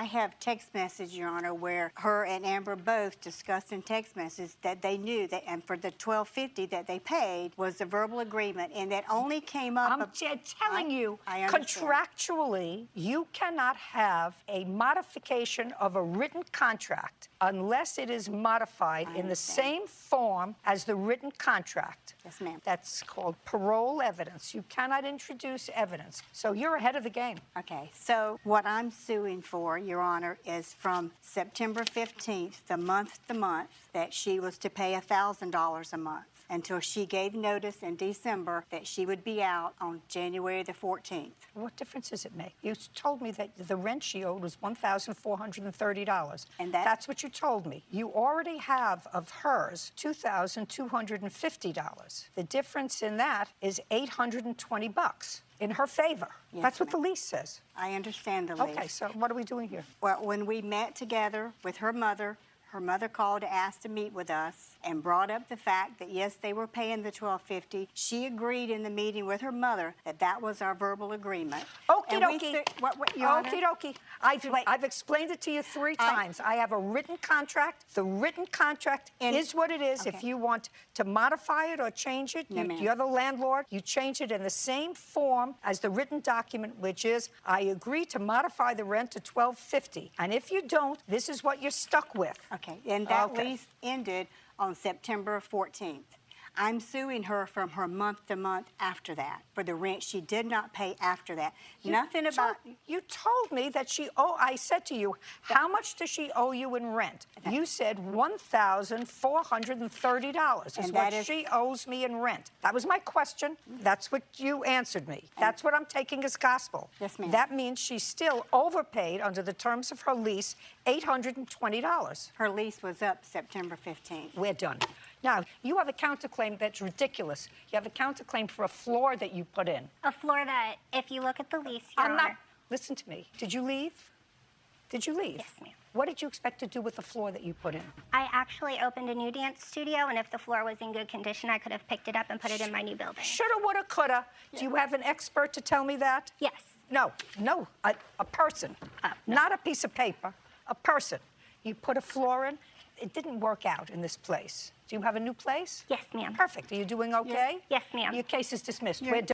I have text message, Your Honor, where her and Amber both discussed in text messages that they knew that, and for the $1,250 that they paid was a verbal agreement, and that only came up. I'm telling you, I understand. contractually, you cannot have a modification of a written contract unless it is modified in the same form as the written contract. Yes, ma'am. That's called parole evidence. You cannot introduce evidence. So you're ahead of the game. Okay, so what I'm suing for, Your Honor, is from September 15th, the month that she was to pay $1,000 a month until she gave notice in December that she would be out on January the 14th. What difference does it make? You told me that the rent she owed was $1,430. And that's what you told me. You already have of hers $2,250. The difference in that is $820 in her favor. Yes, That's what the lease says. I understand the lease. Okay, so what are we doing here? Well, when we met together with her mother called to ask to meet with us and brought up the fact that, yes, they were paying the $1,250. She agreed in the meeting with her mother that that was our verbal agreement. Okie dokie. Okie dokie. I've explained it to you 3 times. I have a written contract. The written contract is what it is. Okay. If you want to modify it or change it, you're the landlord. You change it in the same form as the written document, which is, I agree to modify the rent to $1,250. And if you don't, this is what you're stuck with. Okay, and that lease ended on September 14th. I'm suing her from her month-to-month after that for the rent she did not pay after that. Nothing about... You told me that I said to you, how much does she owe you in rent? You said $1,430 is what she owes me in rent. That was my question. That's what you answered me. That's what I'm taking as gospel. Yes, ma'am. That means she's still overpaid under the terms of her lease, $820. Her lease was up September 15th. We're done. Now, you have a counterclaim that's ridiculous. You have a counterclaim for a floor that you put in. A floor that, if you look at the lease, Your Honor. Listen to me. Did you leave? Did you leave? Yes, ma'am. What did you expect to do with the floor that you put in? I actually opened a new dance studio, and if the floor was in good condition, I could have picked it up and put it in my new building. Shoulda, woulda, coulda. Do you have an expert to tell me that? Yes. No, a person. Not a piece of paper, a person. You put a floor in. It didn't work out in this place. Do you have a new place? Yes, ma'am. Perfect. Are you doing okay? Yes, ma'am. Your case is dismissed. Yeah. We're done.